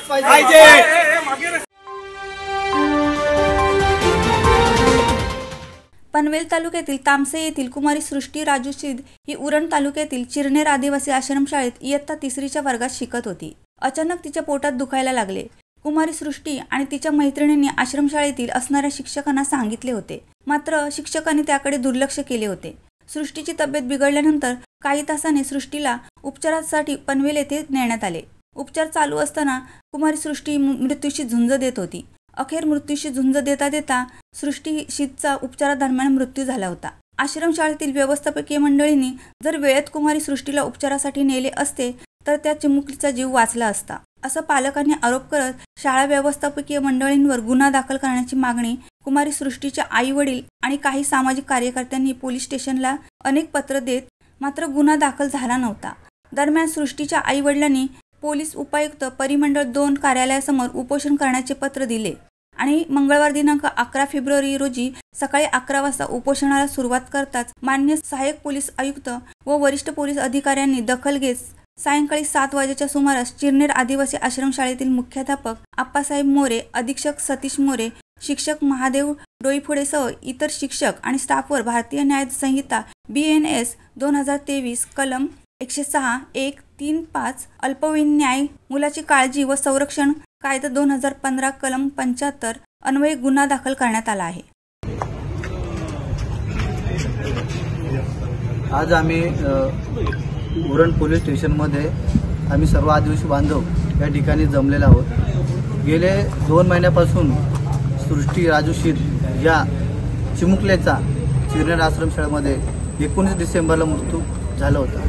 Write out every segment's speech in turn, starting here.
झालंच पाहिजे। पनवेल तालुक्यातील तामसे येथील कुमारी सृष्टी राजू शिद ही उरण तालुक्यातील चिरनेर आदिवासी आश्रमशाळेत इयत्ता 3रीच्या वर्गात शिकत होती। अचानक तिच्या पोटात दुखायला लागले। कुमारी सृष्टी आणि तिच्या मैत्रिणींनी आश्रमशाळेतील असणाऱ्या शिक्षकांना सांगितले होते, मात्र शिक्षकांनी त्याकडे दुर्लक्ष केले होते। सृष्टीची तब्येत बिघडल्यानंतर काही तासांनी सृष्टीला उपचारासाठी पनवेल येथे नेण्यात आले। उपचार चालू असताना कुमारी सृष्टी मृत्यूशी झुंज देत होती। अखेर मृत्यूशी झुंज देता देता सृष्टी शिदचा उपचारादरम्यान मृत्यू झाला होता। आश्रमशाळेतील व्यवस्थापकीय मंडळींनी जर वेळेत कुमारी सृष्टीला उपचारासाठी नेले असते तर त्या चिमुकलीचा जीव वाचला असता, असं पालकांनी आरोप करत शाळा व्यवस्थापकीय मंडळींवर गुन्हा दाखल करण्याची मागणी कुमारी सृष्टीच्या आई-वडील आणि काही सामाजिक कार्यकर्त्यांनी पोलीस स्टेशनला अनेक पत्र देत मात्र गुन्हा दाखल झाला नव्हता। दरम्यान सृष्टीच्या आई-वडिलांनी पोलीस उपायुक्त परिमंडळ 2 कार्यालयासमोर उपोषण करण्याचे पत्र दिले आणि मंगळवार दिनांक 11 फेब्रुवारी रोजी सकाळी 11 वाजता उपोषणाला सुरुवात करताच माननीय सहाय्यक पोलीस आयुक्त व वरिष्ठ पोलीस अधिकाऱ्यांनी दखल घेत सायंकाळी 7 वाजेच्या सुमारास चिरनेर आदिवासी आश्रमशाळेतील मुख्याध्यापक आप्पासाहेब मोरे, अधीक्षक सतीश मोरे, शिक्षक महादेव डोईफोडेसह इतर शिक्षक आणि स्टाफवर भारतीय न्याय संहिता BNS 2023 कलम 106(1)(3)(5) अल्पवयीन न्याय, मुलाची काळजी व संरक्षण कायदा 2015 कलम 75 अन्वये गुन्हा दाखल करण्यात आला आहे। आज आम्ही उरण पोलीस स्टेशनमध्ये आम्ही सर्व आदिवासी बांधव या ठिकाणी जमलेले आहोत। गेले 2 महिन्यापासून सृष्टी राजू शिद या चिमुकल्याचा चिरनेर आश्रमशाळेमध्ये 19 डिसेंबरला मृत्यू झाला होता।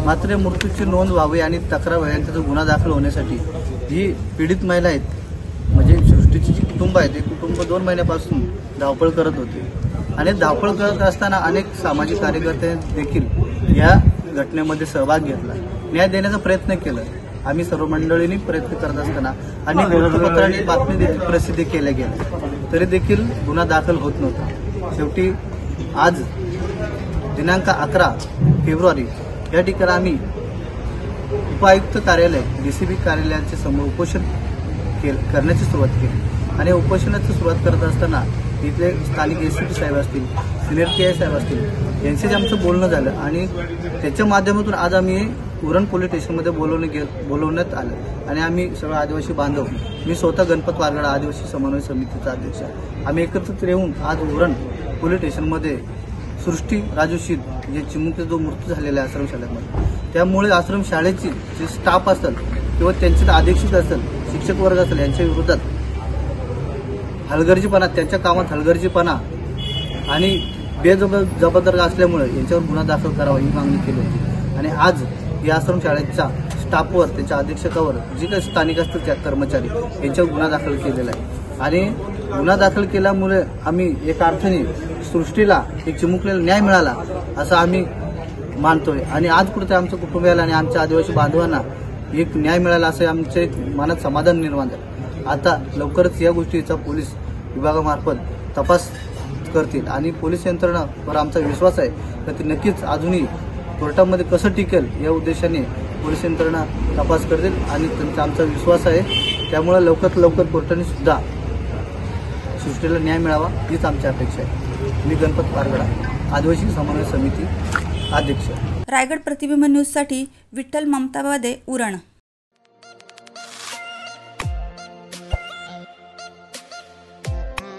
मात्र मृत्यूची नोंद व्हावी आणि तक्रार व्हावी त्याचा गुन्हा दाखल होण्यासाठी ही पीडित महिला आहेत, म्हणजे सृष्टीची जी कुटुंब आहे ते कुटुंब 2 महिन्यापासून धावपळ करत होते आणि धावपळ करत असताना अनेक सामाजिक कार्यकर्त्यांनी देखील या घटनेमध्ये सहभाग घेतला, न्याय देण्याचा प्रयत्न केला। आम्ही सर्व मंडळींनी प्रयत्न करत असताना अनेक वृत्तपत्रांनी बातमी देखील प्रसिद्ध केल्या गेल्या, तरी देखील गुन्हा दाखल होत नव्हता। शेवटी आज दिनांक 11 फेब्रुवारी या ठिकाणी आम्ही उपायुक्त कार्यालय DCP कार्यालयाच्या समोर उपोषण करण्याची सुरुवात केली आणि उपोषणाची सुरुवात करत असताना इथले स्थानिक SCP साहेब असतील, सिनियर PI साहेब असतील यांच्याशी आमचं बोलणं झालं आणि त्याच्या माध्यमातून आज आम्ही उरण पोलीस स्टेशनमध्ये बोलवण्यात आलं आणि आम्ही सगळं आदिवासी बांधव, मी स्वतः गणपत वारगडा आदिवासी समन्वय समितीचा अध्यक्ष, आम्ही एकत्रित येऊन आज उरण पोलीस स्टेशनमध्ये सृष्टी राजू शिद जे चिमुकले जो मृत्यू झालेला आहे आश्रमशाळेमध्ये, त्यामुळे आश्रमशाळेची जे स्टाफ असेल किंवा त्यांचे अधीक्षक असेल, शिक्षक वर्ग असेल यांच्या विरोधात हलगर्जीपणा, त्यांच्या कामात हलगर्जीपणा आणि बेजबाबदार असल्यामुळे यांच्यावर गुन्हा दाखल करावा ही मागणी केली होती आणि आज या आश्रमशाळेच्या स्टाफवर, त्यांच्या अधीक्षकावर जे काही स्थानिक असतील त्या कर्मचारी यांच्यावर गुन्हा दाखल केलेला आहे आणि गुन्हा दाखल केल्यामुळे आम्ही एका अर्थाने सृष्टीला एक चिमुकलेला न्याय मिळाला असं आम्ही मानतोय आणि आज कुठे आमच्या कुटुंबियाला आणि आमच्या आदिवासी बांधवांना एक न्याय मिळाला असं आमचं एक मनात समाधान निर्माण झालं। आता लवकरच या गोष्टीचा पोलीस विभागामार्फत तपास करतील आणि पोलीस यंत्रणावर आमचा विश्वास आहे तर ते नक्कीच अजूनही कोर्टामध्ये कसं टिकेल या उद्देशाने पोलीस यंत्रणा तपास करतील आणि त्यांचा आमचा विश्वास आहे, त्यामुळे लवकरात लवकर कोर्टाने सुद्धा सृष्टीला न्याय मिळावा हीच आमची अपेक्षा आहे। मी गणपत वारगडा, आदिवासी समन्वय समिती अध्यक्ष। रायगड प्रतिबिंब न्यूजसाठी विठ्ठल ममताबादे, उरण।